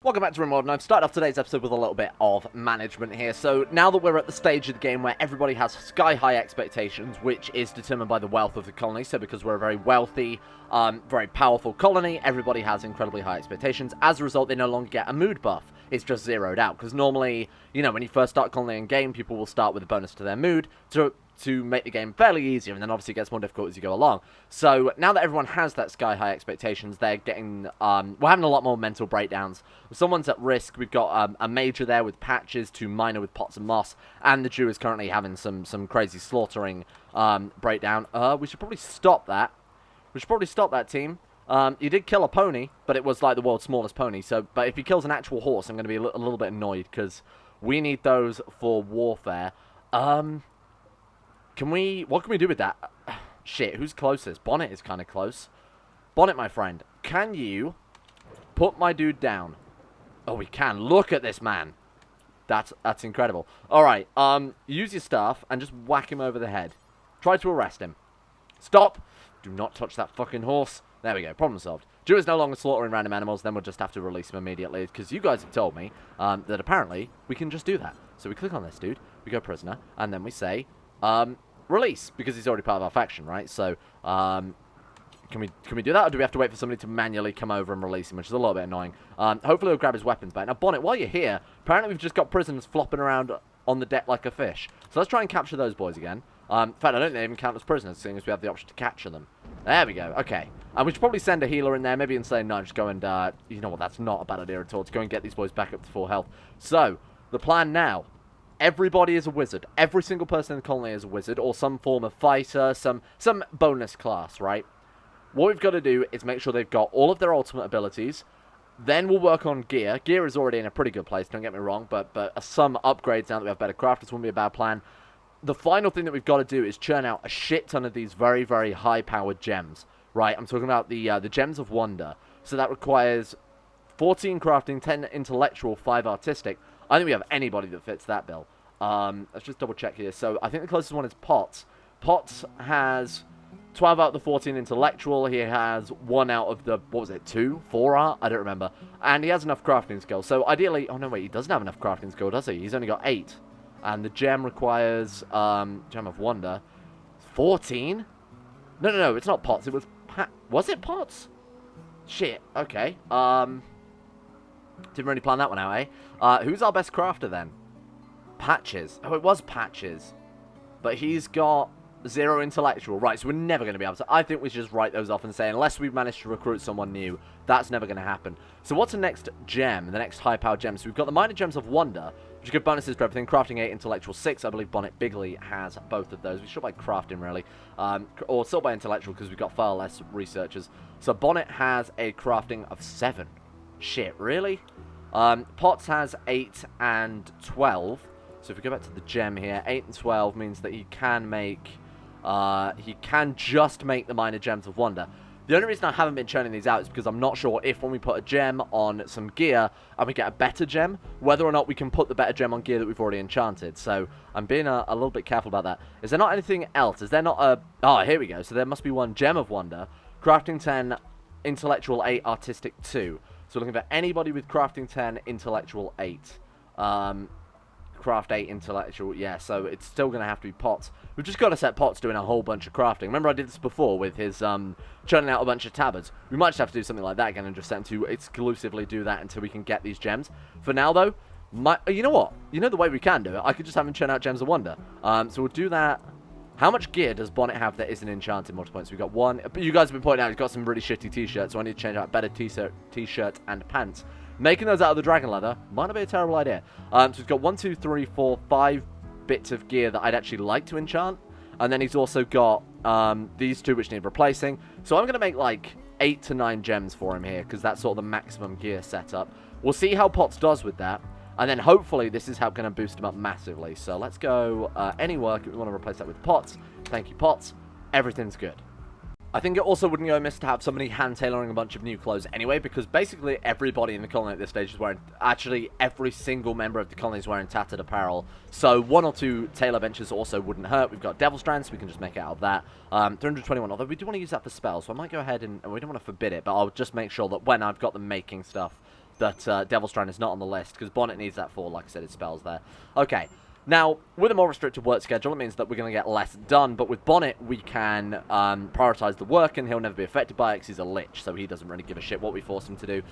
Welcome back to Rimworld, and I've started off today's episode with a little bit of management here. So now that we're at the stage of the game where everybody has sky-high expectations, which is determined by the wealth of the colony, so because we're a very wealthy, very powerful colony, everybody has incredibly high expectations. As a result, they no longer get a mood buff. It's just zeroed out, because normally, you know, when you first start colony in game, people will start with a bonus to their mood to make the game fairly easier, and then obviously it gets more difficult as you go along. So now that everyone has that sky-high expectations, they're getting, we're having a lot more mental breakdowns. If someone's at risk, we've got a major there with patches to minor with pots and moss, and the Jew is currently having some crazy slaughtering breakdown. We should probably stop that. We should probably stop that, team. He did kill a pony, but it was like the world's smallest pony. So, but if he kills an actual horse, I'm going to be a little bit annoyed, because we need those for warfare. What can we do with that? Shit, who's closest? Bonnet is kind of close. Bonnet, my friend, can you put my dude down? Oh, we can. Look at this man. That's incredible. All right, use your staff and just whack him over the head. Try to arrest him. Stop. Do not touch that fucking horse. There we go. Problem solved. Jew is no longer slaughtering random animals. Then we'll just have to release him immediately, because you guys have told me that apparently we can just do that. So we click on this dude. We go prisoner, and then we say release, because he's already part of our faction, right? So can we do that, or do we have to wait for somebody to manually come over and release him, which is a little bit annoying. Hopefully we'll grab his weapons back. Now, Bonnet, while you're here, apparently we've just got prisoners flopping around on the deck like a fish. So let's try and capture those boys again. In fact, I don't think they even count as prisoners, seeing as we have the option to capture them. There we go. Okay. And we should probably send a healer in there. Maybe insane. No, just go and, you know what, that's not a bad idea at all. To go and get these boys back up to full health. So, the plan now. Everybody is a wizard. Every single person in the colony is a wizard, or some form of fighter, some bonus class, right? What we've got to do is make sure they've got all of their ultimate abilities. Then we'll work on gear. Gear is already in a pretty good place, don't get me wrong, but some upgrades now that we have better crafters wouldn't be a bad plan. The final thing that we've got to do is churn out a shit ton of these very, very high-powered gems, right? I'm talking about the Gems of Wonder. So that requires 14 crafting, 10 intellectual, 5 artistic. I don't think we have anybody that fits that bill. Let's just double check here. So I think the closest one is Potts. Potts has 12 out of the 14 intellectual. He has 1 out of the, what was it, 2? 4 art? I don't remember. And he has enough crafting skill. So ideally, oh no wait, he doesn't have enough crafting skill, does he? He's only got 8. And the gem requires, Gem of Wonder, 14? No, it's not Potts. It was was it Potts? Shit, okay. Didn't really plan that one out, eh? Who's our best crafter, then? Patches. Oh, it was Patches. But he's got 0 intellectual. Right, so we're never going to be able to... I think we should just write those off and say, unless we've managed to recruit someone new, that's never going to happen. So what's the next gem, the next high-powered gem? So we've got the Minor Gems of Wonder, which give bonuses for everything. Crafting 8, intellectual 6. I believe Bonnet Bigly has both of those. We should by crafting, really. Or still by intellectual, because we've got far less researchers. So Bonnet has a crafting of 7. Shit, really? Potts has 8 and 12. So if we go back to the gem here, 8 and 12 means that he can make... he can just make the Minor Gems of Wonder. The only reason I haven't been churning these out is because I'm not sure if when we put a gem on some gear and we get a better gem, whether or not we can put the better gem on gear that we've already enchanted. So I'm being a little bit careful about that. Is there not anything else? Is there not a... Oh, here we go. So there must be 1 Gem of Wonder. Crafting 10, intellectual 8, artistic 2. So looking for anybody with crafting 10, intellectual 8. Craft 8 intellectual, yeah, so it's still going to have to be Potts. We've just got to set Potts doing a whole bunch of crafting. Remember I did this before with his churning out a bunch of tabards. We might just have to do something like that again and just set him to exclusively do that until we can get these gems. For now, though, you know what? You know the way we can do it? I could just have him churn out Gems of Wonder. So we'll do that. How much gear does Bonnet have that isn't enchanted multi-points? We've got 1. You guys have been pointing out he's got some really shitty t-shirts, so I need to change out better t-shirt and pants. Making those out of the dragon leather might not be a terrible idea. So he's got 1, 2, 3, 4, 5 bits of gear that I'd actually like to enchant. And then he's also got these 2 which need replacing. So I'm going to make like 8 to 9 gems for him here, because that's sort of the maximum gear setup. We'll see how Potts does with that. And then hopefully this is going to boost him up massively. So let's go any work if we want to replace that with Potts. Thank you, Potts. Everything's good. I think it also wouldn't go amiss to have somebody hand-tailoring a bunch of new clothes anyway, because basically everybody in the colony at this stage is wearing... Actually, every single member of the colony is wearing tattered apparel, so 1 or 2 tailor benches also wouldn't hurt. We've got Devil Strands, so we can just make it out of that. 321, although we do want to use that for spells, so I might go ahead and we don't want to forbid it, but I'll just make sure that when I've got them making stuff, that Devil's Strand is not on the list, because Bonnet needs that for, like I said, his spells there. Okay. Now, with a more restricted work schedule, it means that we're going to get less done, but with Bonnet, we can prioritize the work, and he'll never be affected by it, because he's a lich, so he doesn't really give a shit what we force him to do.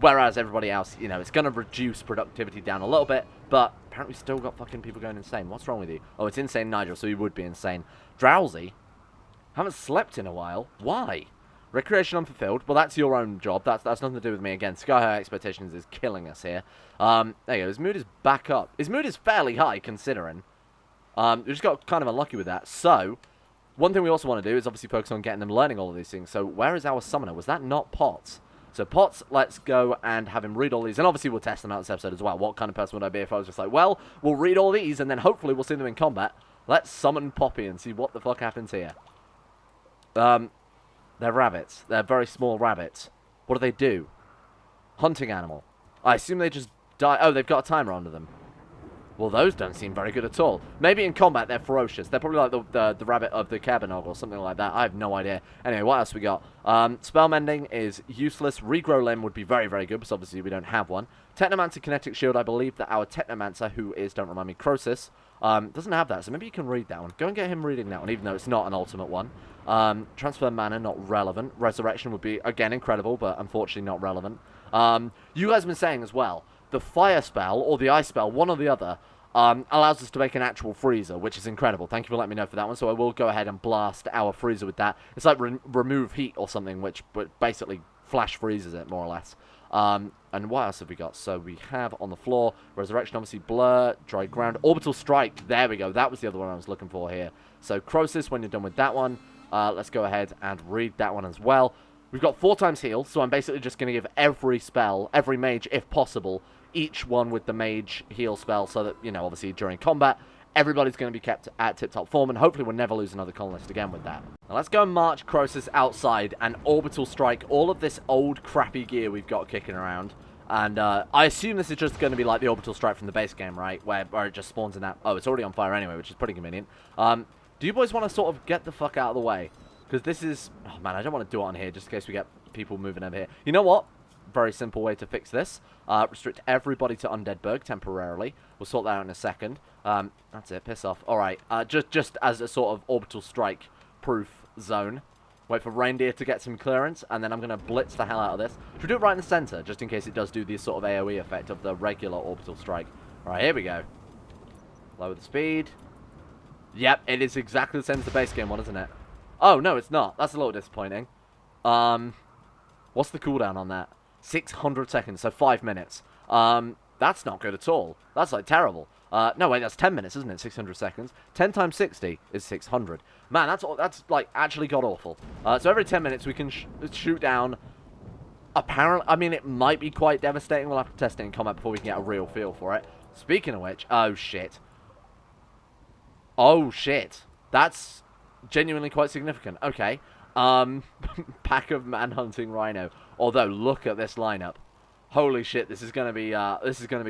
Whereas everybody else, you know, it's going to reduce productivity down a little bit, but apparently we've still got fucking people going insane. What's wrong with you? Oh, it's Insane Nigel, so he would be insane. Drowsy? Haven't slept in a while. Why? Recreation unfulfilled. Well, that's your own job. That's nothing to do with me. Again, Sky High Expectations is killing us here. There you go. His mood is back up. His mood is fairly high, considering. We just got kind of unlucky with that. So, one thing we also want to do is obviously focus on getting them learning all of these things. So, where is our summoner? Was that not Potts? So, Potts, let's go and have him read all these. And obviously, we'll test them out this episode as well. What kind of person would I be if I was just like, well, we'll read all these, and then hopefully we'll see them in combat. Let's summon Poppy and see what the fuck happens here. They're rabbits. They're very small rabbits. What do? Hunting animal. I assume they just die. Oh, they've got a timer under them. Well, those don't seem very good at all. Maybe in combat they're ferocious. They're probably like the rabbit of the Cabernog or something like that. I have no idea. Anyway, what else we got? Spell Mending is useless. Regrow Limb would be very, very good, because obviously we don't have one. Technomancer Kinetic Shield. I believe that our Technomancer, who is, don't remind me, Croesus, doesn't have that. So maybe you can read that one. Go and get him reading that one, even though it's not an ultimate one. Transfer Mana, not relevant. Resurrection would be, again, incredible, but unfortunately not relevant. You guys have been saying as well, the fire spell or the ice spell, one or the other, allows us to make an actual freezer, which is incredible. Thank you for letting me know for that one. So I will go ahead and blast our freezer with that. It's like remove heat or something, which basically flash freezes it, more or less. And what else have we got? So we have on the floor, Resurrection, obviously, Blur, Dry Ground, Orbital Strike. There we go. That was the other one I was looking for here. So Croesus, when you're done with that one, let's go ahead and read that one as well. We've got 4 times heal, so I'm basically just going to give every spell, every mage, if possible, each one with the mage heal spell, so that, you know, obviously during combat, everybody's going to be kept at tip-top form, and hopefully we'll never lose another colonist again with that. Now let's go and march Croesus outside and Orbital Strike all of this old crappy gear we've got kicking around. And I assume this is just going to be like the Orbital Strike from the base game, right? Where it just spawns in that... Oh, it's already on fire anyway, which is pretty convenient. Do you boys want to sort of get the fuck out of the way? Because this is... Oh, man, I don't want to do it on here just in case we get people moving over here. You know what? Very simple way to fix this. Restrict everybody to Undeadburg temporarily. We'll sort that out in a second. That's it. Piss off. Alright. Just as a sort of Orbital Strike proof zone. Wait for Reindeer to get some clearance, and then I'm going to blitz the hell out of this. Should we do it right in the center, just in case it does do the sort of AoE effect of the regular Orbital Strike? Alright, here we go. Lower the speed. Yep, it is exactly the same as the base game one, isn't it? Oh, no, it's not. That's a little disappointing. What's the cooldown on that? 600 seconds, so 5 minutes. That's not good at all. That's, like, terrible. No, wait, that's 10 minutes, isn't it? 600 seconds. 10 times 60 is 600. Man, that's like, actually god-awful. So every 10 minutes we can shoot down... Apparently, I mean, it might be quite devastating. We'll have to test it in combat before we can get a real feel for it. Speaking of which... Oh, shit. Oh, shit. That's genuinely quite significant. Okay. Pack of man-hunting Rhino. Although, look at this lineup. Holy shit, this is gonna be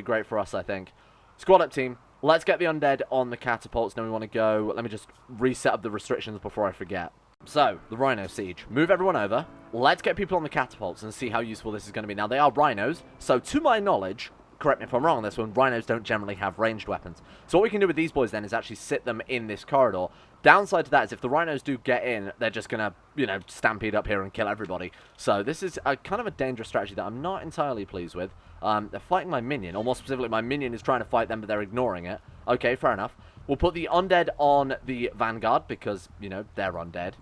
great for us, I think. Squad up team. Let's get the undead on the catapults. Now we want to go... Let me just reset up the restrictions before I forget. So, the Rhino Siege. Move everyone over. Let's get people on the catapults and see how useful this is going to be. Now, they are rhinos, so to my knowledge... Correct me if I'm wrong on this one, rhinos don't generally have ranged weapons. So what we can do with these boys then is actually sit them in this corridor. Downside to that is if the rhinos do get in, they're just going to, you know, stampede up here and kill everybody. So this is a kind of a dangerous strategy that I'm not entirely pleased with. They're fighting my minion, or more specifically, my minion is trying to fight them, but they're ignoring it. Okay, fair enough. We'll put the undead on the vanguard because, you know, they're undead.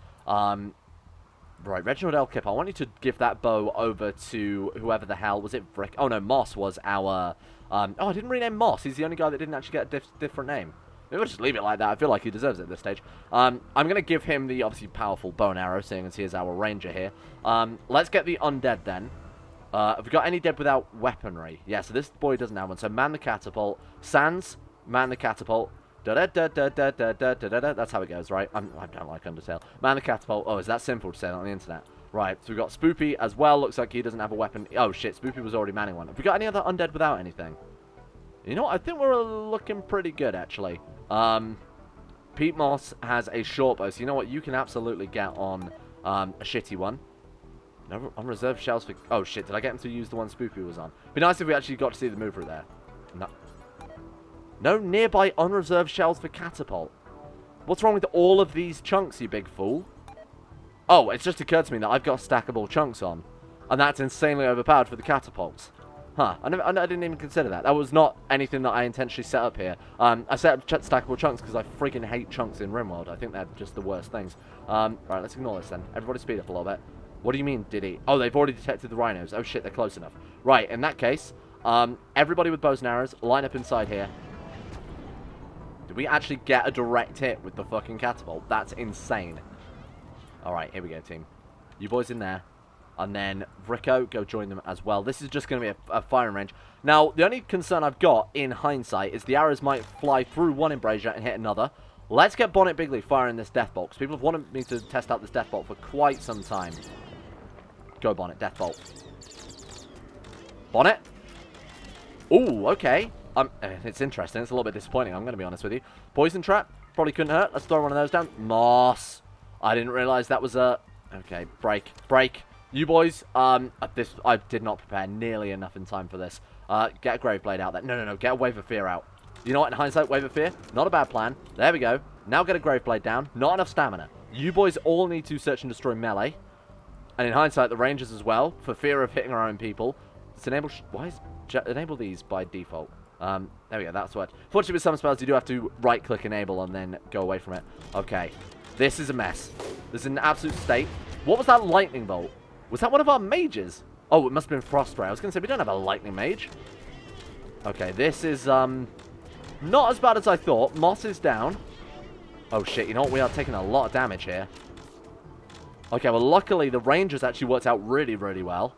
Right, Reginald Elkip, I want you to give that bow over to whoever the hell... Was it Brick? Oh, no, Moss was our... oh, I didn't rename Moss. He's the only guy that didn't actually get a different name. Maybe we'll just leave it like that. I feel like he deserves it at this stage. I'm going to give him the, obviously, powerful bow and arrow, seeing as he is our ranger here. Let's get the undead, then. Have we got any dead without weaponry? Yeah, so this boy doesn't have one. So man the catapult. Sans, man the catapult. That's how it goes, right? I don't like Undertale. Man the catapult. Oh, is that simple to say that on the internet? Right, so we've got Spoopy as well. Looks like he doesn't have a weapon. Oh, shit, Spoopy was already manning one. Have we got any other undead without anything? You know what? I think we're looking pretty good, actually. Pete Moss has a short bow, so you know what? You can absolutely get on a shitty one. No unreserved shells for... Oh, shit. Did I get him to use the one Spoopy was on? Be nice if we actually got to see the move through there. No. No nearby unreserved shells for catapult. What's wrong with all of these chunks, you big fool? Oh, it's just occurred to me that I've got stackable chunks on. And that's insanely overpowered for the catapults. Huh. I didn't even consider that. That was not anything that I intentionally set up here. I set up stackable chunks because I freaking hate chunks in Rimworld. I think they're just the worst things. Right, let's ignore this then. Everybody speed up a little bit. What do you mean, did he? Oh, they've already detected the rhinos. Oh, shit, they're close enough. Right, in that case, everybody with bows and arrows, line up inside here. Did we actually get a direct hit with the fucking catapult? That's insane. Alright, here we go, team. You boys in there. And then Rico, go join them as well. This is just going to be a firing range. Now, the only concern I've got in hindsight is the arrows might fly through one embrasure and hit another. Let's get Bonnet Bigly firing this death bolt, because people have wanted me to test out this death bolt for quite some time. Go, Bonnet, death bolt. Bonnet? Ooh, okay. It's interesting. It's a little bit disappointing, I'm going to be honest with you. Poison trap? Probably couldn't hurt. Let's throw one of those down. Moss. I didn't realize that was a... Okay, break. Break. You boys, I did not prepare nearly enough in time for this. Get a Grave Blade out there. No. Get a Wave of Fear out. You know what? In hindsight, Wave of Fear, not a bad plan. There we go. Now get a Grave Blade down. Not enough stamina. You boys all need to search and destroy melee. And in hindsight, the Rangers as well, for fear of hitting our own people. Let's enable... Why is... Enable these by default. There we go. That's what... Fortunately, with some spells, you do have to right-click enable and then go away from it. Okay. This is a mess. This is an absolute state. What was that lightning bolt? Was that one of our mages? Oh, it must have been Frostray. I was going to say, we don't have a lightning mage. Okay, this is, not as bad as I thought. Moss is down. Oh, shit. You know what? We are taking a lot of damage here. Okay, well, luckily, the Rangers actually worked out really, really well.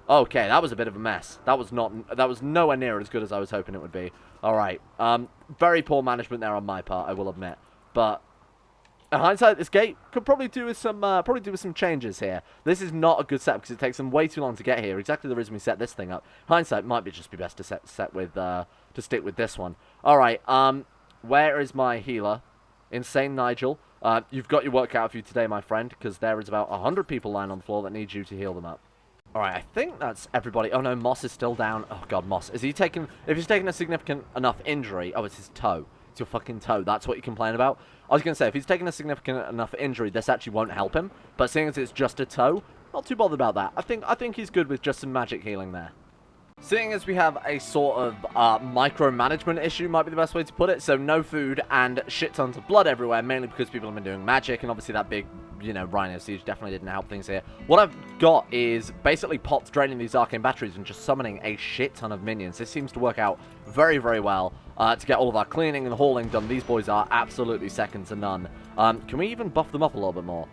Okay, that was a bit of a mess. That was nowhere near as good as I was hoping it would be. All right. Very poor management there on my part, I will admit. But... in hindsight, this gate could probably do with some changes here. This is not a good setup because it takes them way too long to get here. Exactly the reason we set this thing up. Hindsight might be best to stick with this one. All right. Where is my healer? Insane Nigel. You've got your work cut out for you today, my friend, because there is about 100 people lying on the floor that need you to heal them up. All right, I think that's everybody. Oh no, Moss is still down. Oh god, Moss. Is he taking? If he's taking a significant enough injury, oh, it's his toe. It's your fucking toe. That's what you complain about? I was going to say, if he's taking a significant enough injury, this actually won't help him. But seeing as it's just a toe, not too bothered about that. I think he's good with just some magic healing there. Seeing as we have a sort of micromanagement issue, might be the best way to put it. So no food and shit tons of blood everywhere, mainly because people have been doing magic. And obviously that big, Rhino siege definitely didn't help things here. What I've got is basically pots draining these arcane batteries and just summoning a shit ton of minions. This seems to work out very, very well. To get all of our cleaning and hauling done. These boys are absolutely second to none. Can we even buff them up a little bit more?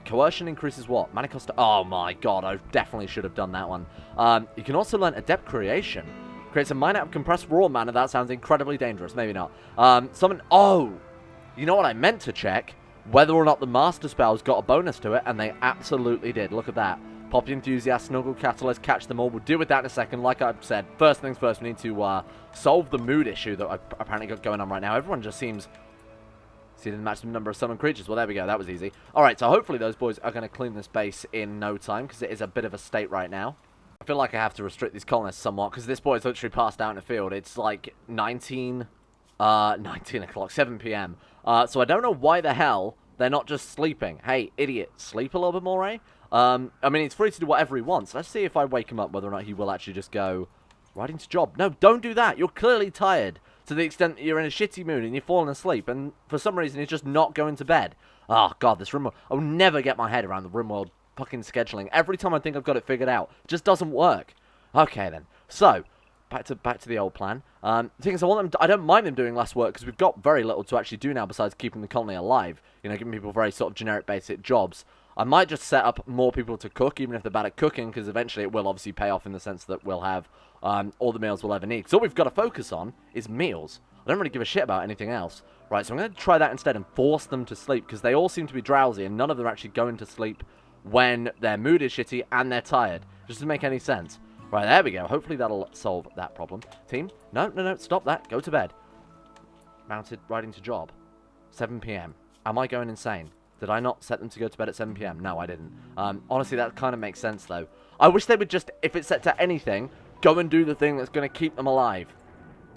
Coercion increases what? Mana cost... Oh my god, I definitely should have done that one. You can also learn Adept Creation. Creates a mine out of compressed raw mana. That sounds incredibly dangerous. Maybe not. Summon... Oh! You know what I meant to check? Whether or not the Master Spells got a bonus to it, and they absolutely did. Look at that. Poppy Enthusiast, Snuggle Catalyst, catch them all. We'll deal with that in a second. Like I've said, first things first, we need to solve the mood issue that I've apparently got going on right now. Everyone just seems... See the maximum number of summoned creatures. Well, there we go. That was easy. Alright, so hopefully those boys are going to clean this base in no time, because it is a bit of a state right now. I feel like I have to restrict these colonists somewhat, because this boy's literally passed out in the field. It's like 19 o'clock, 7 p.m. So I don't know why the hell they're not just sleeping. Hey, idiot, sleep a little bit more, eh? I mean, he's free to do whatever he wants. Let's see if I wake him up, whether or not he will actually just go right into job. No, don't do that. You're clearly tired to the extent that you're in a shitty mood and you're falling asleep, and for some reason he's just not going to bed. Oh, God, this Rimworld. I'll never get my head around the Rimworld fucking scheduling. Every time I think I've got it figured out, it just doesn't work. Okay, then. So, back to the old plan. The thing is, I don't mind them doing less work, because we've got very little to actually do now besides keeping the colony alive. Giving people very sort of generic basic jobs. I might just set up more people to cook, even if they're bad at cooking, because eventually it will obviously pay off in the sense that we'll have all the meals we'll ever need. So all we've got to focus on is meals. I don't really give a shit about anything else. Right, so I'm going to try that instead and force them to sleep, because they all seem to be drowsy, and none of them are actually going to sleep when their mood is shitty and they're tired. Just doesn't make any sense. Right, there we go. Hopefully that'll solve that problem. Team, no, stop that. Go to bed. Mounted, riding to job. 7 p.m. Am I going insane? Did I not set them to go to bed at 7 PM? No, I didn't. Honestly, that kind of makes sense, though. I wish they would just, if it's set to anything, go and do the thing that's going to keep them alive.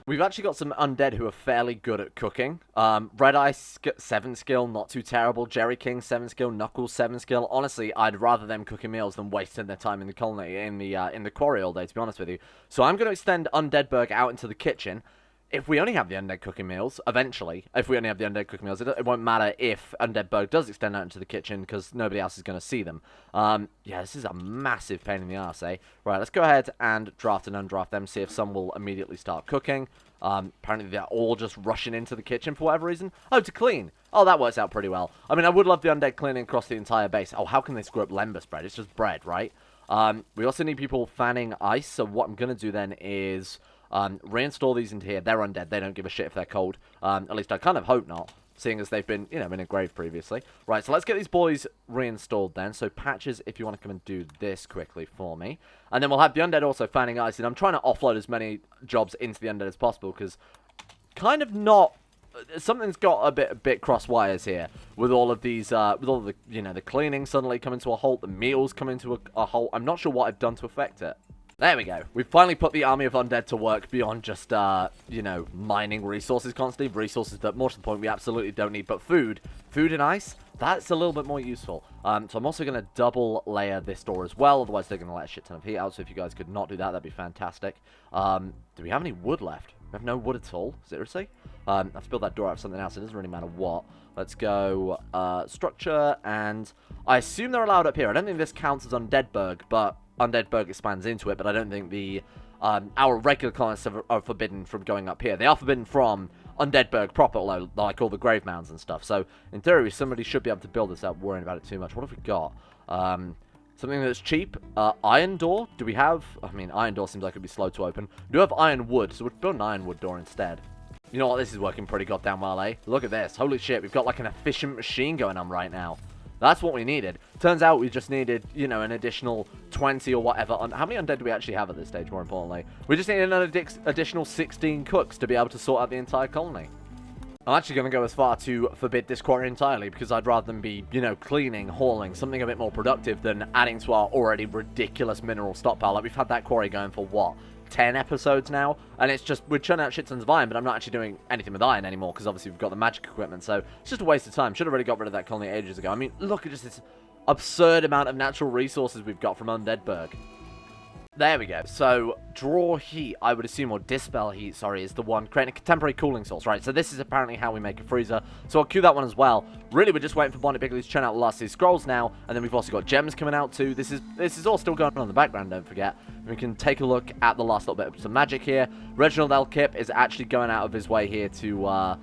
We've actually got some undead who are fairly good at cooking. Red Eye 7 skill, not too terrible. Jerry King 7 skill, Knuckles 7 skill. Honestly, I'd rather them cooking meals than wasting their time in the colony, in the quarry all day, to be honest with you. So I'm going to extend Undeadberg out into the kitchen. If we only have the undead cooking meals, eventually, if we only have the undead cooking meals, it won't matter if Undeadberg does extend out into the kitchen, because nobody else is going to see them. Yeah, this is a massive pain in the arse, eh? Right, let's go ahead and draft and undraft them, see if some will immediately start cooking. Apparently they're all just rushing into the kitchen for whatever reason. Oh, to clean. Oh, that works out pretty well. I mean, I would love the undead cleaning across the entire base. Oh, how can they screw up Lembas bread? It's just bread, right? We also need people fanning ice, so what I'm going to do then is... reinstall these into here. They're undead. They don't give a shit if they're cold. At least I kind of hope not, seeing as they've been, you know, in a grave previously. Right, so let's get these boys reinstalled then. So Patches, if you want to come and do this quickly for me. And then we'll have the undead also fanning ice. And I'm trying to offload as many jobs into the undead as possible, because kind of not... Something's got a bit cross wires here with all of these, with all the, you know, the cleaning suddenly coming to a halt, the meals coming to a halt. I'm not sure what I've done to affect it. There we go. We've finally put the army of undead to work beyond just, you know, mining resources constantly. Resources that, more to the point, we absolutely don't need. But food and ice, that's a little bit more useful. So I'm also going to double layer this door as well. Otherwise, they're going to let a shit ton of heat out. So if you guys could not do that, that'd be fantastic. Do we have any wood left? We have no wood at all. Seriously? I've built that door out of something else. It doesn't really matter what. Let's go structure. And I assume they're allowed up here. I don't think this counts as Undeadberg, but... Undeadberg expands into it, but I don't think the our regular colonists are forbidden from going up here. They are forbidden from Undeadberg proper, like all the grave mounds and stuff. So, in theory, somebody should be able to build this without worrying about it too much. What have we got? Something that's cheap. Iron door? Do we have... I mean, iron door seems like it'd be slow to open. We do have iron wood, so we'll build an iron wood door instead. You know what? This is working pretty goddamn well, eh? Look at this. Holy shit, we've got like an efficient machine going on right now. That's what we needed. Turns out we just needed, you know, an additional 20 or whatever. How many undead do we actually have at this stage, more importantly? We just need another additional 16 cooks to be able to sort out the entire colony. I'm actually going to go as far to forbid this quarry entirely, because I'd rather them be, you know, cleaning, hauling, something a bit more productive than adding to our already ridiculous mineral stockpile. Like, we've had that quarry going for, what, 10 episodes now, and it's just, we're churning out shit tons of iron, but I'm not actually doing anything with iron anymore, because obviously we've got the magic equipment, so it's just a waste of time. Should have already got rid of that colony ages ago. I mean, look at just this absurd amount of natural resources we've got from Undeadberg. There we go. So, draw heat, I would assume, or dispel heat, sorry, is the one creating a temporary cooling source, right? So this is apparently how we make a freezer. So I'll cue that one as well. Really, we're just waiting for Bonnet Bigly to churn out the last 2 scrolls now, and then we've also got gems coming out too. This is all still going on in the background, don't forget. We can take a look at the last little bit of some magic here. Reginald L. Kip is actually going out of his way here to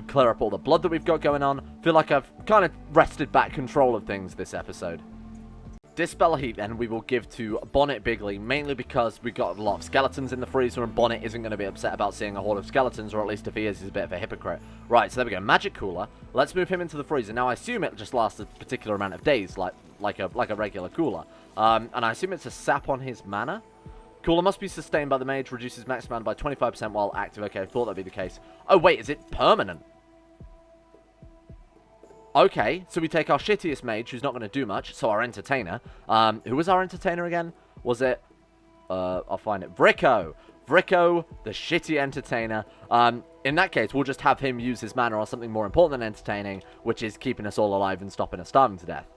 clear up all the blood that we've got going on. Feel like I've kind of wrested back control of things this episode. Dispel heat, then, we will give to Bonnet Bigly, mainly because we've got a lot of skeletons in the freezer, and Bonnet isn't going to be upset about seeing a horde of skeletons, or at least if he is, he's a bit of a hypocrite. Right, so there we go. Magic cooler. Let's move him into the freezer. Now, I assume it just lasts a particular amount of days, like a regular cooler. And I assume it's a sap on his mana. Cooler must be sustained by the mage, reduces max mana by 25% while active. Okay, I thought that'd be the case. Oh, wait, is it permanent? Okay, so we take our shittiest mage, who's not going to do much, so our entertainer. Who was our entertainer again? Was it... I'll find it. Vricko, the shitty entertainer. In that case, we'll just have him use his mana on something more important than entertaining, which is keeping us all alive and stopping us starving to death.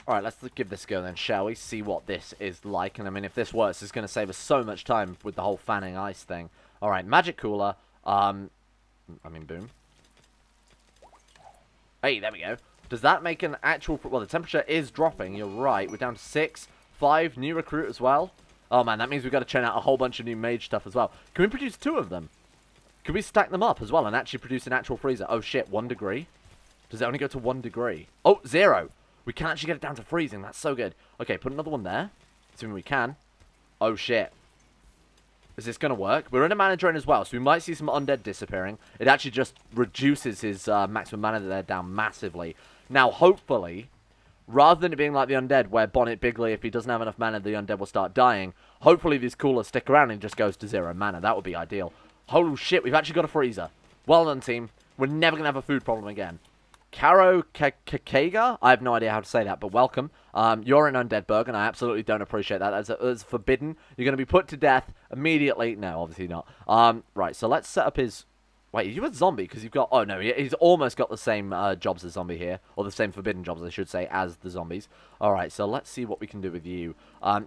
Alright, let's give this a go then, shall we? See what this is like. And I mean, if this works, it's going to save us so much time with the whole fanning ice thing. Alright, magic cooler. Boom. Hey, there we go. Does that make an actual... Well, the temperature is dropping. You're right. We're down to 6. 5. New recruit as well. Oh, man. That means we've got to churn out a whole bunch of new mage stuff as well. Can we produce 2 of them? Can we stack them up as well and actually produce an actual freezer? Oh, shit. 1 degree? Does it only go to 1 degree? Oh, 0. We can actually get it down to freezing. That's so good. Okay, put another one there. Assuming we can. Oh, shit. Is this going to work? We're in a mana drain as well, so we might see some undead disappearing. It actually just reduces his maximum mana there down massively. Now, hopefully, rather than it being like the undead, where Bonnet Bigly, if he doesn't have enough mana, the undead will start dying, hopefully these coolers stick around and it just goes to 0 mana. That would be ideal. Holy shit, we've actually got a freezer. Well done, team. We're never going to have a food problem again. Karo Kakega? I have no idea how to say that, but welcome. You're an Undead Berg, and I absolutely don't appreciate that. That's forbidden. You're going to be put to death immediately. No, obviously not. Right, so let's set up his... Wait, are you a zombie? Because you've got... Oh, no, he's almost got the same jobs as zombie here. Or the same forbidden jobs, I should say, as the zombies. Alright, so let's see what we can do with you.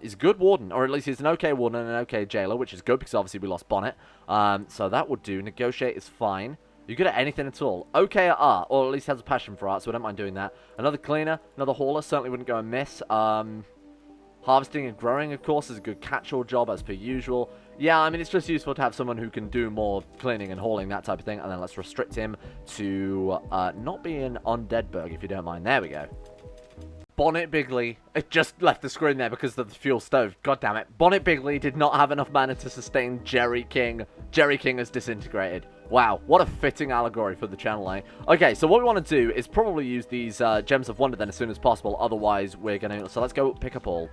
He's a good warden, or at least he's an okay warden and an okay jailer, which is good because obviously we lost Bonnet. So that would do. Negotiate is fine. You're good at anything at all. Okay at art, or at least has a passion for art, so I don't mind doing that. Another cleaner, another hauler, certainly wouldn't go amiss. Harvesting and growing, of course, is a good catch-all job, as per usual. Yeah, I mean, it's just useful to have someone who can do more cleaning and hauling, that type of thing. And then let's restrict him to not be an Undead Berg, if you don't mind. There we go. Bonnet Bigly. It just left the screen there because of the fuel stove. God damn it. Bonnet Bigly did not have enough mana to sustain Jerry King. Jerry King has disintegrated. Wow, what a fitting allegory for the channel, eh? Okay, so what we want to do is probably use these Gems of Wonder then as soon as possible. Otherwise, we're going to... So let's go pick up all.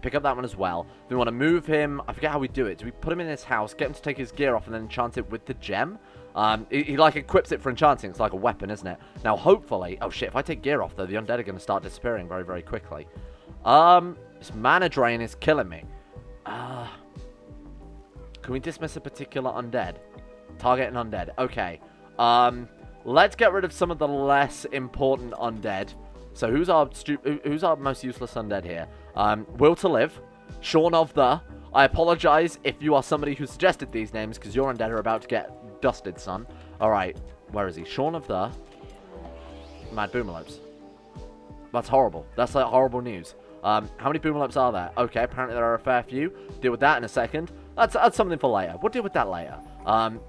Pick up that one as well. We want to move him... I forget how we do it. Do we put him in his house, get him to take his gear off, and then enchant it with the gem? He like equips it for enchanting. It's like a weapon, isn't it? Now, hopefully... Oh, shit. If I take gear off, though, the undead are going to start disappearing very, very quickly. This mana drain is killing me. Can we dismiss a particular undead? Target an undead. Okay. Let's get rid of some of the less important undead. So who's our most useless undead here? Will to Live. Shorn of the... I apologize if you are somebody who suggested these names, because your undead are about to get dusted, son. Alright. Where is he? Shorn of the... Mad Boomalopes. That's horrible. That's like horrible news. How many Boomalopes are there? Okay, apparently there are a fair few. Deal with that in a second. That's something for later. We'll deal with that later.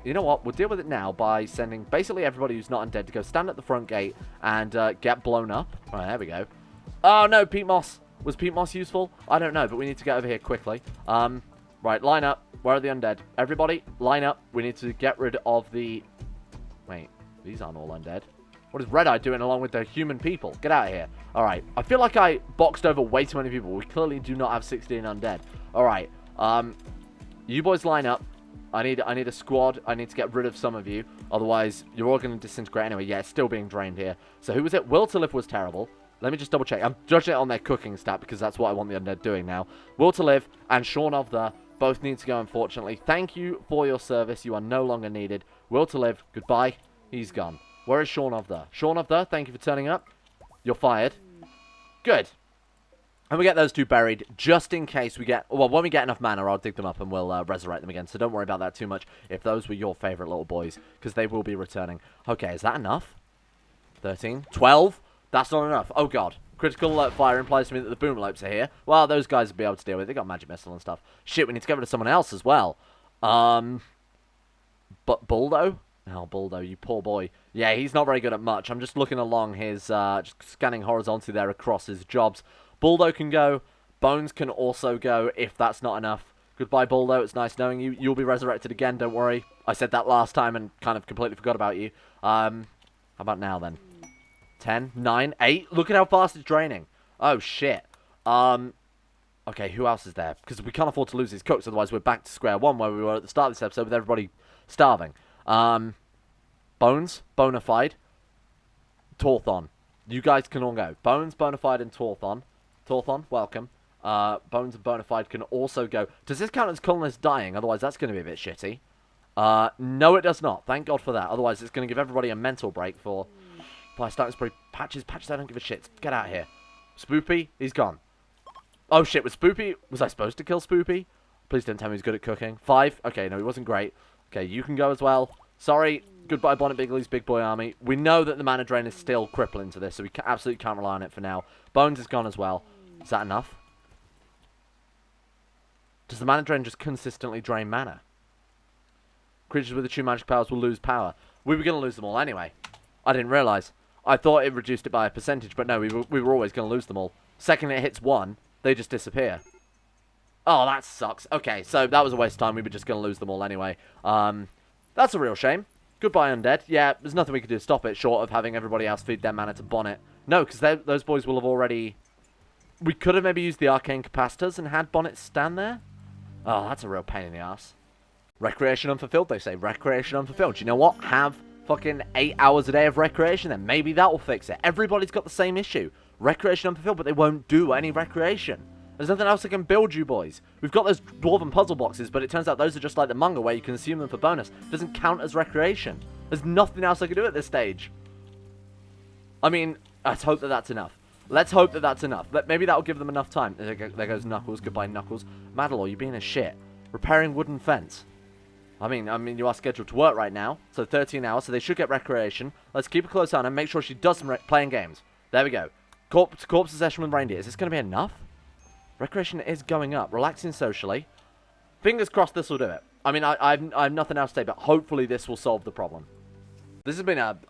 You know what? We'll deal with it now by sending basically everybody who's not undead to go stand at the front gate and get blown up. Right, there we go. Oh, no, Peat Moss. Was Peat Moss useful? I don't know, but we need to get over here quickly. Right, line up. Where are the undead? Everybody, line up. We need to get rid of the... Wait, these aren't all undead. What is Red Eye doing along with the human people? Get out of here. Alright, I feel like I boxed over way too many people. We clearly do not have 16 undead. Alright, you boys line up. I need a squad. I need to get rid of some of you. Otherwise, you're all going to disintegrate anyway. Yeah, it's still being drained here. So who was it? Will to Live was terrible. Let me just double check. I'm judging it on their cooking stat because that's what I want the undead doing now. Will to Live and Shorn of the both need to go, unfortunately. Thank you for your service. You are no longer needed. Will to Live, goodbye. He's gone. Where is Shorn of the? Shorn of the, thank you for turning up. You're fired. Good. And we get those two buried, just in case we get... Well, when we get enough mana, I'll dig them up and we'll resurrect them again. So don't worry about that too much if those were your favourite little boys, because they will be returning. Okay, is that enough? 13? 12? That's not enough. Oh, God. Critical alert fire implies to me that the Boomalopes are here. Well, those guys will be able to deal with it. They got magic missile and stuff. Shit, we need to get rid of someone else as well. But Buldo? Oh, Buldo, you poor boy. Yeah, he's not very good at much. I'm just looking along his... just scanning horizontally there across his jobs. Buldo can go. Bones can also go if that's not enough. Goodbye, Buldo. It's nice knowing you. You'll be resurrected again, don't worry. I said that last time and kind of completely forgot about you. How about now, then? 10, 9, 8. Look at how fast it's draining. Oh, shit. Okay, who else is there? Because we can't afford to lose these cooks, otherwise we're back to square one where we were at the start of this episode with everybody starving. Bones, Bonafide, Torthon. You guys can all go. Bones, Bonafide, and Torthon. Torthon, welcome. Bones and Bonafide can also go. Does this count as colonists dying? Otherwise, that's going to be a bit shitty. No, it does not. Thank God for that. Otherwise, it's going to give everybody a mental break for starting to spray patches. Patches, I don't give a shit. Get out of here. Spoopy, he's gone. Oh, shit. Was I supposed to kill Spoopy? Please don't tell me he's good at cooking. 5. Okay, no, he wasn't great. Okay, you can go as well. Sorry. Goodbye, Bonnet Bigly's big boy army. We know that the mana drain is still crippling to this, so we absolutely can't rely on it for now. Bones is gone as well. Is that enough? Does the mana drain just consistently drain mana? Creatures with the true magic powers will lose power. We were going to lose them all anyway. I didn't realise. I thought it reduced it by a percentage, but no, we were always going to lose them all. Second it hits 1, they just disappear. Oh, that sucks. Okay, so that was a waste of time. We were just going to lose them all anyway. That's a real shame. Goodbye, Undead. Yeah, there's nothing we could do to stop it, short of having everybody else feed their mana to Bonnet. No, because those boys will have already... We could have maybe used the arcane capacitors and had Bonnet stand there. Oh, that's a real pain in the ass. Recreation unfulfilled, they say. Recreation unfulfilled. You know what? Have fucking 8 hours a day of recreation, then maybe that will fix it. Everybody's got the same issue. Recreation unfulfilled, but they won't do any recreation. There's nothing else that can build you boys. We've got those dwarven puzzle boxes, but it turns out those are just like the manga where you consume them for bonus. It doesn't count as recreation. There's nothing else I can do at this stage. I mean, let's hope that that's enough. Let's hope that that's enough. Maybe that'll give them enough time. There goes Knuckles. Goodbye, Knuckles. Mat R1.0, you're being a shit. Repairing wooden fence. I mean, you are scheduled to work right now, so 13 hours, so they should get recreation. Let's keep a close eye on and make sure she does some playing games. There we go. Corpse session with reindeer. Is this going to be enough? Recreation is going up. Relaxing socially. Fingers crossed this will do it. I mean, I have nothing else to say, but hopefully this will solve the problem. This has been a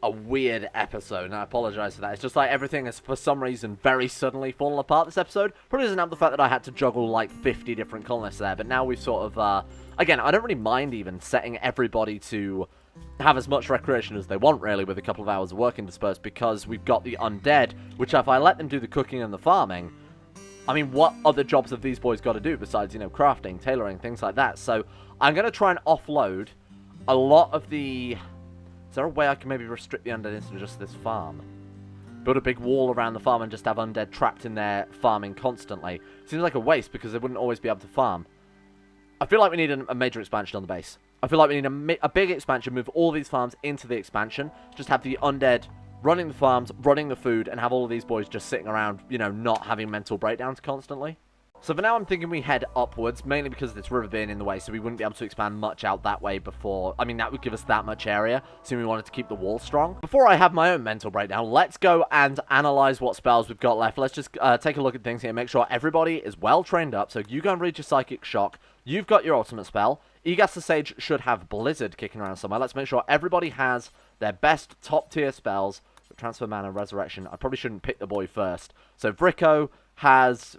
weird episode, and I apologize for that. It's just like everything has, for some reason, very suddenly fallen apart this episode. Probably doesn't help the fact that I had to juggle like 50 different colonists there, but now we've sort of, again, I don't really mind even setting everybody to have as much recreation as they want, really, with a couple of hours of work interspersed, because we've got the Undead, which if I let them do the cooking and the farming, I mean, what other jobs have these boys got to do besides, you know, crafting, tailoring, things like that? So I'm going to try and offload a lot of the... Is there a way I can maybe restrict the Undead into just this farm? Build a big wall around the farm and just have Undead trapped in there farming constantly. Seems like a waste because they wouldn't always be able to farm. I feel like we need a major expansion on the base. I feel like we need a big expansion, move all these farms into the expansion, just have the Undead running the farms, running the food, and have all of these boys just sitting around, you know, not having mental breakdowns constantly. So for now, I'm thinking we head upwards, mainly because of this river being in the way, so we wouldn't be able to expand much out that way before... I mean, that would give us that much area, so we wanted to keep the wall strong. Before I have my own mental breakdown, let's go and analyze what spells we've got left. Let's just take a look at things here, make sure everybody is well trained up. So you go and read your Psychic Shock. You've got your ultimate spell. Egas the Sage should have Blizzard kicking around somewhere. Let's make sure everybody has their best top-tier spells. Transfer Mana, Resurrection. I probably shouldn't pick the boy first. So Vricko has...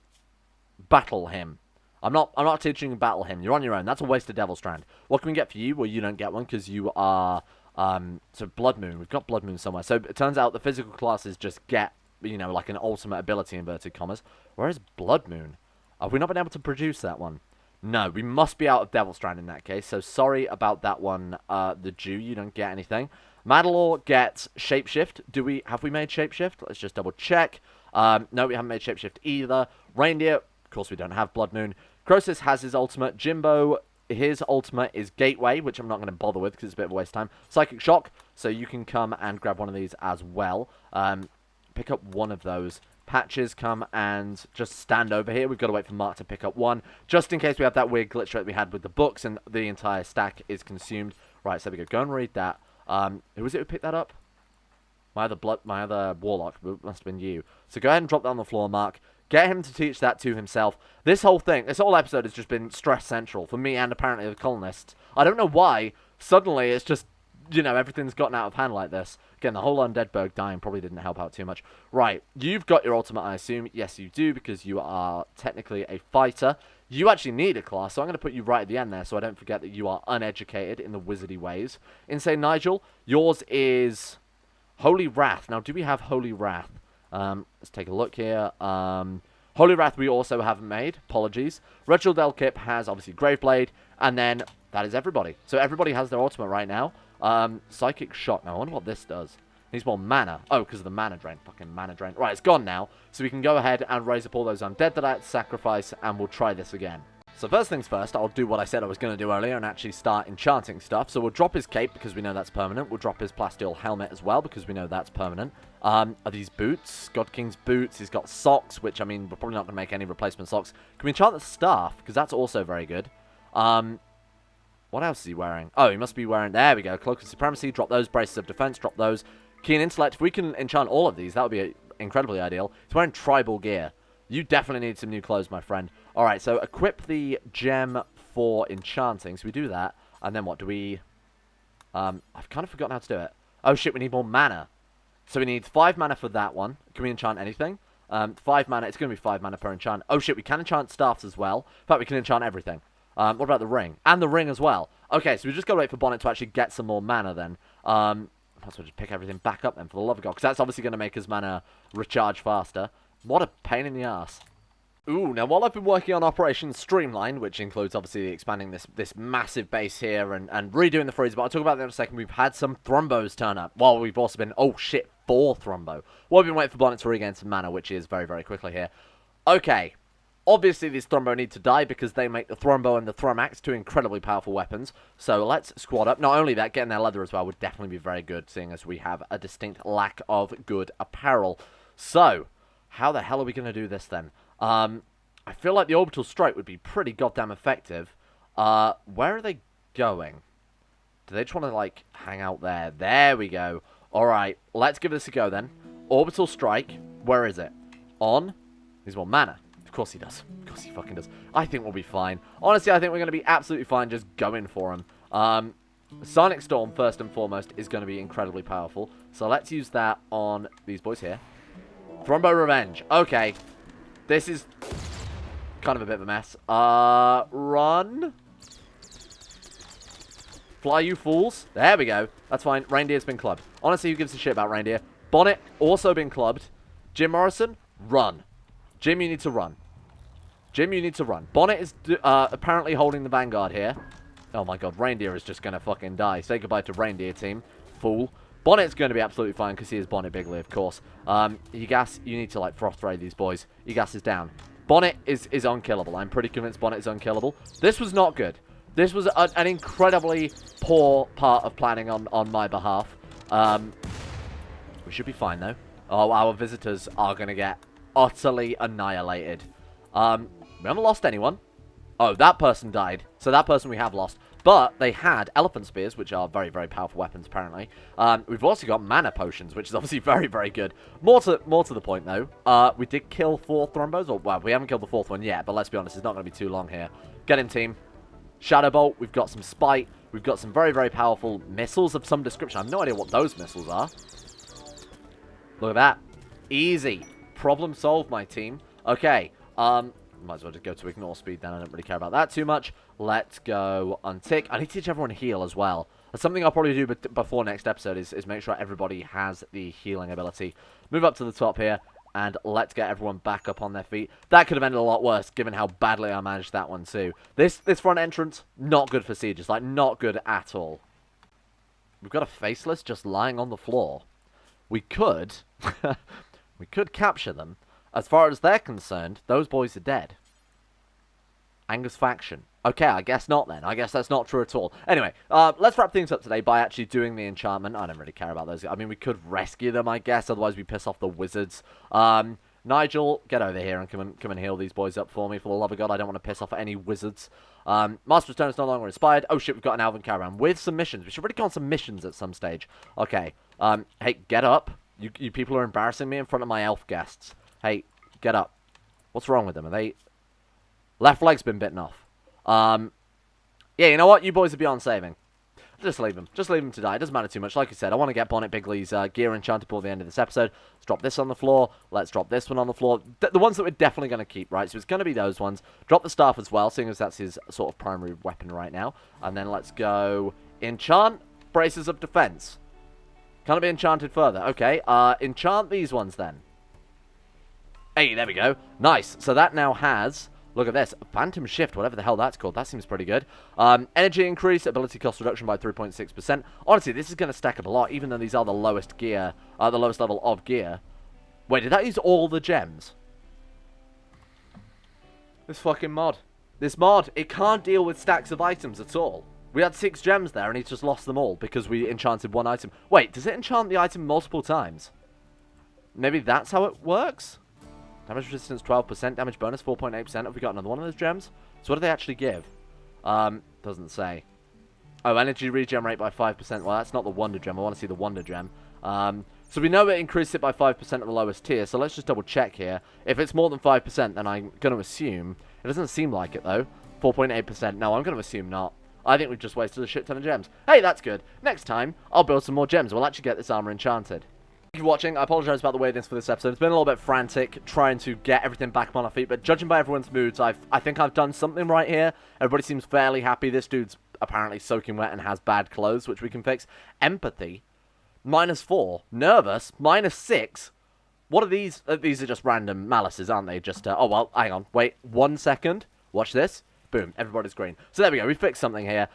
Battle Him. I'm not teaching you Battle Him. You're on your own. That's a waste of Devil Strand. What can we get for you? Well, you don't get one because you are... so Blood Moon. We've got Blood Moon somewhere. So it turns out the physical classes just get, you know, like an ultimate ability, inverted commas. Where is Blood Moon? Have we not been able to produce that one? No, we must be out of Devil Strand in that case. So sorry about that one, the Jew. You don't get anything. Mat R1.0 gets Shapeshift. Have we made Shapeshift? Let's just double check. No, we haven't made Shapeshift either. Reindeer, of course we don't have Blood Moon. Croesus has his ultimate. Jimbo, his ultimate is Gateway, which I'm not going to bother with because it's a bit of a waste of time. Psychic Shock, so you can come and grab one of these as well. Pick up one of those. Patches, come and just stand over here. We've got to wait for Mark to pick up one, just in case we have that weird glitch that we had with the books and the entire stack is consumed. Right, so there we go. Go and read that. Who was it who picked that up? My other warlock. It must have been you. So go ahead and drop that on the floor, Mark. Get him to teach that to himself. This whole episode has just been stress central for me and apparently the colonists. I don't know why. Suddenly, it's just, you know, everything's gotten out of hand like this. Again, the whole Undead Berg dying probably didn't help out too much. Right, you've got your ultimate, I assume. Yes, you do, because you are technically a fighter. You actually need a class, so I'm going to put you right at the end there so I don't forget that you are uneducated in the wizardy ways. Insane Nigel, yours is Holy Wrath. Now, do we have Holy Wrath? Let's take a look here. Holy Wrath we also haven't made. Apologies. Reginald Elkip has, obviously, Graveblade, and then that is everybody. So everybody has their ultimate right now. Psychic Shock. Now, I wonder what this does. Needs more mana. Oh, because of the mana drain. Fucking mana drain. Right, it's gone now. So we can go ahead and raise up all those undead that I had to sacrifice, and we'll try this again. So first things first, I'll do what I said I was going to do earlier and actually start enchanting stuff. So we'll drop his cape because we know that's permanent. We'll drop his plasteel helmet as well because we know that's permanent. Are these boots? God King's boots. He's got socks, which, I mean, we're probably not going to make any replacement socks. Can we enchant the staff? Because that's also very good. What else is he wearing? Oh, he must be wearing... There we go. Cloak of Supremacy. Drop those. Braces of Defense. Drop those. Keen Intellect. If we can enchant all of these, that would be incredibly ideal. He's wearing tribal gear. You definitely need some new clothes, my friend. Alright, so equip the gem for enchanting. So we do that. And then what do we... I've kind of forgotten how to do it. Oh, shit, we need more mana. So we need 5 mana for that one. Can we enchant anything? 5 mana. It's going to be 5 mana per enchant. Oh, shit, we can enchant staffs as well. In fact, we can enchant everything. What about the ring? And the ring as well. Okay, so we just got to wait for Bonnet to actually get some more mana then. Might as well just pick everything back up then, for the love of God. Because that's obviously going to make his mana recharge faster. What a pain in the ass. Ooh, now while I've been working on Operation Streamline, which includes obviously expanding this massive base here and redoing the freezer, but I'll talk about that in a second, we've had some Thrumbos turn up. While we've also been, oh shit, 4 Thrumbo. Well, we've been waiting for Bonnet to regain some mana, which is very, very quickly here. Okay, obviously these Thrumbo need to die because they make the Thrumbo and the Thrumaxe 2 incredibly powerful weapons. So let's squad up. Not only that, getting their leather as well would definitely be very good, seeing as we have a distinct lack of good apparel. So, how the hell are we going to do this then? I feel like the orbital strike would be pretty goddamn effective. Where are they going? Do they just want to, like, hang out there? There we go. Alright, let's give this a go then. Orbital strike. Where is it? On? He's more mana. Of course he does. Of course he fucking does. I think we'll be fine. Honestly, I think we're going to be absolutely fine just going for him. Sonic Storm, first and foremost, is going to be incredibly powerful. So let's use that on these boys here. Thrumbo Revenge. Okay. This is kind of a bit of a mess. Run. Fly, you fools. There we go. That's fine. Reindeer's been clubbed. Honestly, who gives a shit about Reindeer? Bonnet, also been clubbed. Jim Morrison, run. Jim, you need to run. Jim, you need to run. Bonnet is apparently holding the vanguard here. Oh my god, Reindeer is just going to fucking die. Say goodbye to Reindeer, team. Fool. Bonnet's going to be absolutely fine because he is Bonnet Bigly, of course. Yugas, you need to, like, frost ray these boys. Yugas is down. Bonnet is unkillable. I'm pretty convinced Bonnet is unkillable. This was not good. This was an incredibly poor part of planning on my behalf. We should be fine, though. Oh, our visitors are going to get utterly annihilated. We haven't lost anyone. Oh, that person died. So that person we have lost. But they had elephant spears, which are very, very powerful weapons, apparently. We've also got mana potions, which is obviously very, very good. More to the point, though. We did kill 4 Thrumbos. Or, well, we haven't killed the 4th one yet, but let's be honest, it's not going to be too long here. Get him, team. Shadow Bolt. We've got some Spite. We've got some very, very powerful missiles of some description. I have no idea what those missiles are. Look at that. Easy. Problem solved, my team. Okay. Might as well just go to ignore speed then. I don't really care about that too much. Let's go untick. I need to teach everyone heal as well. That's something I'll probably do before next episode is make sure everybody has the healing ability. Move up to the top here, and let's get everyone back up on their feet. That could have ended a lot worse, given how badly I managed that one too. This front entrance, not good for sieges. Like, not good at all. We've got a faceless just lying on the floor. We could... we could capture them. As far as they're concerned, those boys are dead. Angus faction. Okay, I guess not then. I guess that's not true at all. Anyway, let's wrap things up today by actually doing the enchantment. I don't really care about those. I mean, we could rescue them, I guess. Otherwise, we piss off the wizards. Nigel, get over here and come and heal these boys up for me. For the love of God, I don't want to piss off any wizards. Master Return is no longer inspired. Oh shit, we've got an Elven Caravan with some missions. We should really go on some missions at some stage. Okay. Hey, get up. You people are embarrassing me in front of my elf guests. Hey, get up. What's wrong with them? Are they... Left leg's been bitten off. Yeah, you know what? You boys are beyond saving. Just leave them. Just leave them to die. It doesn't matter too much. Like I said, I want to get Bonnet Bigly's gear enchanted before the end of this episode. Let's drop this on the floor. Let's drop this one on the floor. The ones that we're definitely going to keep, right? So it's going to be those ones. Drop the staff as well, seeing as that's his sort of primary weapon right now. And then let's go enchant braces of defense. Can it be enchanted further? Okay. Enchant these ones then. Hey, there we go. Nice. So that now has... Look at this. Phantom Shift, whatever the hell that's called. That seems pretty good. Energy increase, ability cost reduction by 3.6%. Honestly, this is going to stack up a lot, even though these are the lowest gear, the lowest level of gear. Wait, did that use all the gems? This fucking mod. This mod, it can't deal with stacks of items at all. We had 6 gems there, and he's just lost them all because we enchanted one item. Wait, does it enchant the item multiple times? Maybe that's how it works? Damage resistance 12%, damage bonus 4.8%. Have we got another one of those gems? So what do they actually give? Doesn't say. Oh, energy regen rate by 5%. Well, that's not the Wonder Gem. I want to see the Wonder Gem. So we know it increased it by 5% at the lowest tier. So let's just double check here. If it's more than 5%, then I'm going to assume... It doesn't seem like it, though. 4.8%. No, I'm going to assume not. I think we've just wasted a shit ton of gems. Hey, that's good. Next time, I'll build some more gems. We'll actually get this armor enchanted. Thank you for watching. I apologize about the weirdness for this episode. It's been a little bit frantic trying to get everything back on our feet, but judging by everyone's moods, I think I've done something right here. Everybody seems fairly happy. This dude's apparently soaking wet and has bad clothes, which we can fix. Empathy, -4. Nervous, -6. What are these? These are just random malices, aren't they? Just, oh, well, hang on. Wait, 1 second. Watch this. Boom, everybody's green. So there we go, we fixed something here.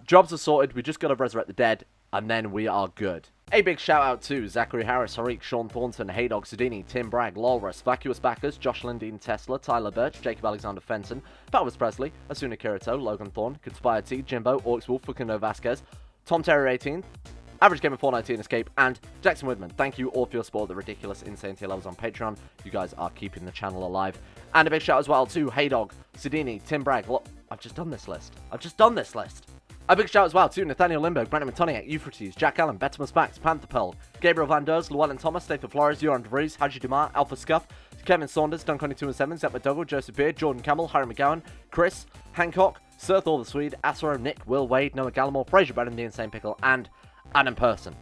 Jobs are sorted, we just got to resurrect the dead, and then we are good. A big shout out to Zachary Harris, Harik, Sean Thornton, Haydog, Sudini, Tim Bragg, Lolrus, Vacuous Backers, Josh Lindeen, Tesla, Tyler Birch, Jacob Alexander Fenton, Patwas Presley, Asuna Kirito, Logan Thorne, Conspired T, Jimbo, Orcs Wolf, Fukuno Vasquez, Tom Terror 18, Average Gamer 419 Escape, and Jackson Woodman. Thank you all for your support, the ridiculous, insane tier levels on Patreon. You guys are keeping the channel alive. And a big shout as well to Haydog, Sudini, Tim Bragg. I've just done this list. A big shout as well to Nathaniel Limburg, Brandon Matoniak, Euphrates, Jack Allen, Betimus Max, Panther Pearl, Gabriel Van Der, Llewellyn Thomas, Stephen Flores, Joran DeVries, Haji Dumar, Alpha Scuff, Kevin Saunders, Dun22 Zach McDougall, Joseph Beard, Jordan Campbell, Harry McGowan, Chris, Hancock, Sir Thor the Swede, Asaro, Nick, Will Wade, Noah Gallimore, Fraser Brennan, The Insane Pickle, and Adam Person.